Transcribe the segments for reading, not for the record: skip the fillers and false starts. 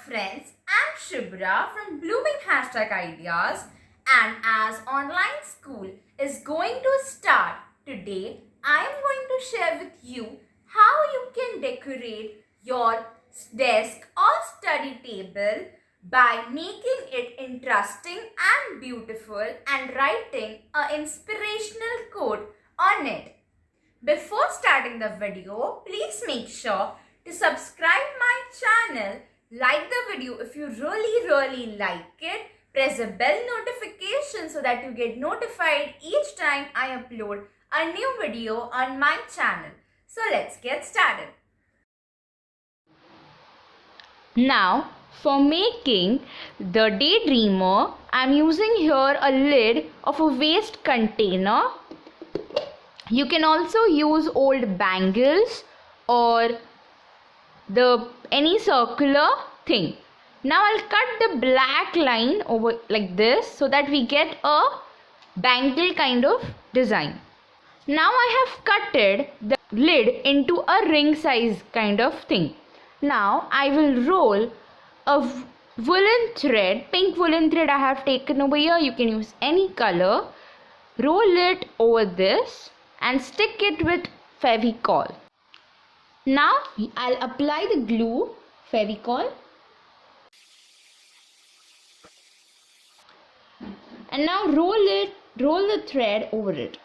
friends, I'm Shubhra from Blooming Hashtag Ideas, and as online school is going to start today, I am going to share with you how you can decorate your desk or study table by making it interesting and beautiful and writing an inspirational quote on it. Before starting the video, please make sure to subscribe my channel, like the video if you really like it, press the bell notification so that you get notified each time I upload a new video on my channel. So let's get started. Now for making the daydreamer, I am using here a lid of a waste container. You can also use old bangles or any circular thing. Now I'll cut the black line over like this so that we get a bangle kind of design. Now I have cutted the lid into a ring size kind of thing. Now I will roll a woolen thread, pink woolen thread I have taken over here. You can use any color. Roll it over this and stick it with Fevicol. Now I'll apply the glue, Fevicol, and now roll the thread over it.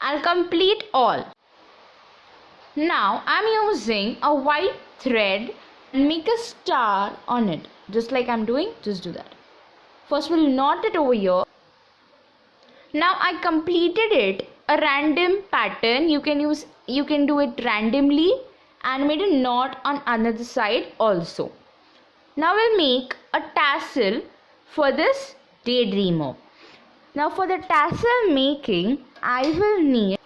I'll complete all. Now I'm using a white thread and make a star on it, just like I'm doing. Just do that. First we'll knot it over here. Now I completed it a random pattern. You can do it randomly and made a knot on another side also. Now we'll make a tassel for this daydreamer. Now for the tassel making, I will need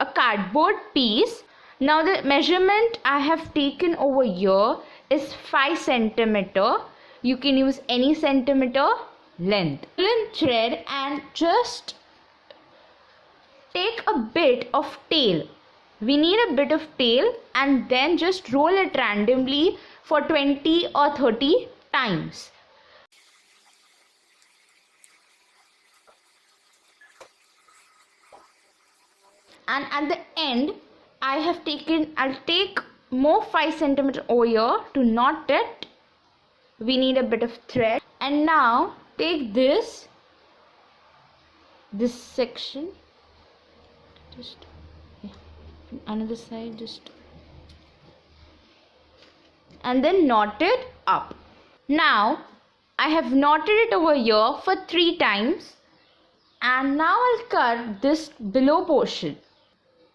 a cardboard piece. Now the measurement I have taken over here is 5 centimeter. You can use any centimeter length. Woolen thread and just take a bit of tail. We need a bit of tail and then just roll it randomly for 20 or 30 times. And at the end I'll take more 5 centimeter over here to knot it. We need a bit of thread, and now take this section, just from another side, and then knot it up. Now I have knotted it over here for 3 times, and now I'll cut this below portion.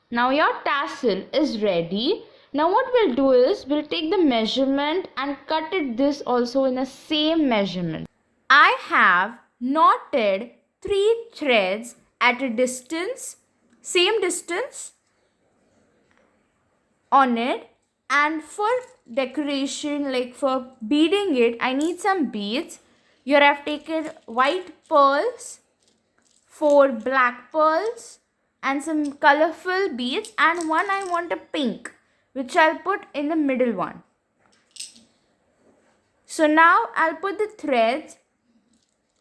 Now your tassel is ready. Now what we'll do is we'll take the measurement and cut it this also in the same measurement. I have knotted 3 threads at a distance, same distance on it, and for decoration, like for beading it, I need some beads. Here I've taken white pearls, 4 black pearls, and some colorful beads, and one I want a pink, which I'll put in the middle one. So now I'll put the threads.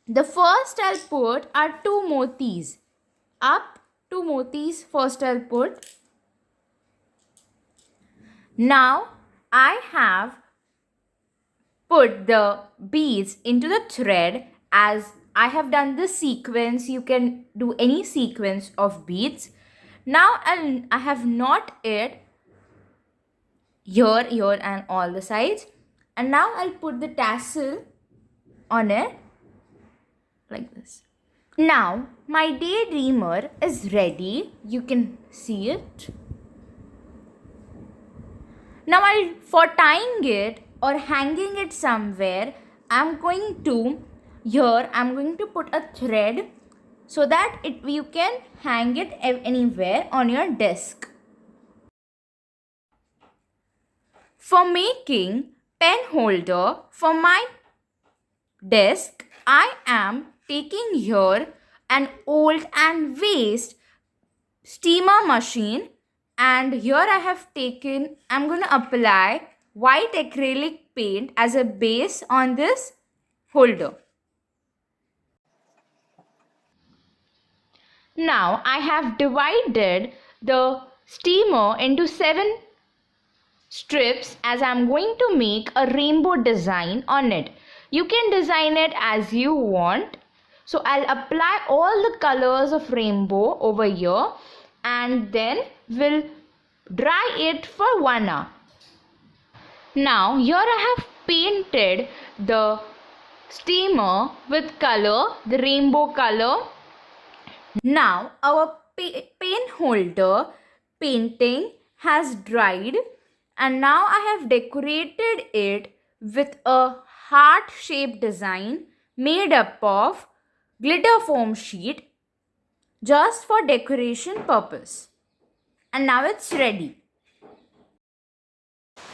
The first I'll put are 2 motis. Up 2 motis first I'll put. Now I have put the beads into the thread. As I have done this sequence, you can do any sequence of beads. Now I have knot it here and all the sides, and now I'll put the tassel on it like this. Now my daydreamer is ready. You can see it. Now for tying it or hanging it somewhere, I'm going to put a thread so that you can hang it anywhere on your desk. For making pen holder for my desk, I am taking here an old and waste steamer machine, and here I'm going to apply white acrylic paint as a base on this holder. Now I have divided the steamer into 7 strips as I'm going to make a rainbow design on it. You can design it as you want. So I'll apply all the colors of rainbow over here and then we'll dry it for 1 hour. Now here I have painted the steamer with color, the rainbow color. Now our pen holder painting has dried, and now I have decorated it with a heart shaped design made up of glitter foam sheet just for decoration purpose. And now it's ready.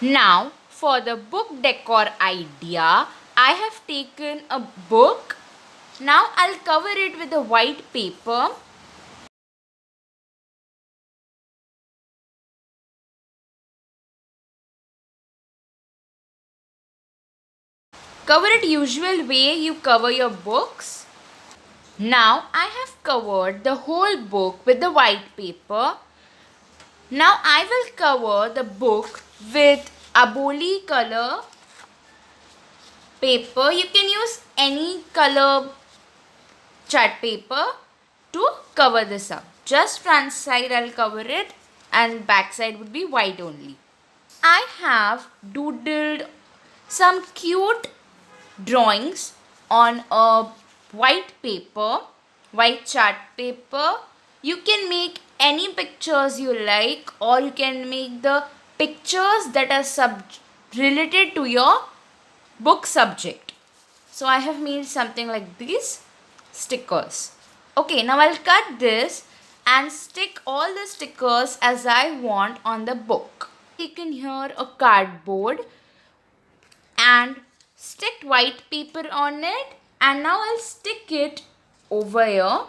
Now for the book decor idea, I have taken a book. Now I'll cover it with a white paper. Cover it usual way you cover your books. Now I have covered the whole book with the white paper. Now I will cover the book with aboli color paper. You can use any color chart paper to cover this up. Just front side I'll cover it and back side would be white only. I have doodled some cute drawings on a white paper, white chart paper. You can make any pictures you like, or you can make the pictures that are related to your book subject. So I have made something like these stickers. Okay, now I'll cut this and stick all the stickers as I want on the book. Taken here a cardboard and stick white paper on it, and now I'll stick it over here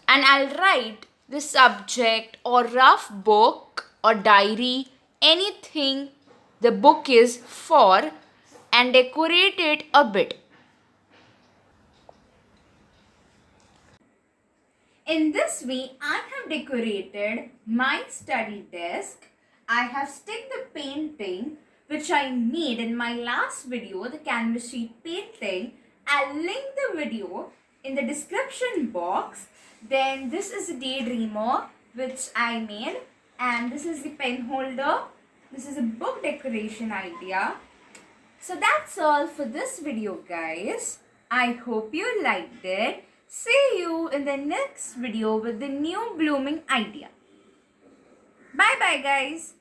and I'll write the subject or rough book or diary, anything the book is for, and decorate it a bit. In this way, I have decorated my study desk. I have stick the painting which I made in my last video, the canvas sheet painting. I'll link the video in the description box. Then this is a daydreamer which I made, and this is the pen holder. This is a book decoration idea. So that's all for this video, guys. I hope you liked it. See you in the next video with the new blooming idea. Bye bye, guys.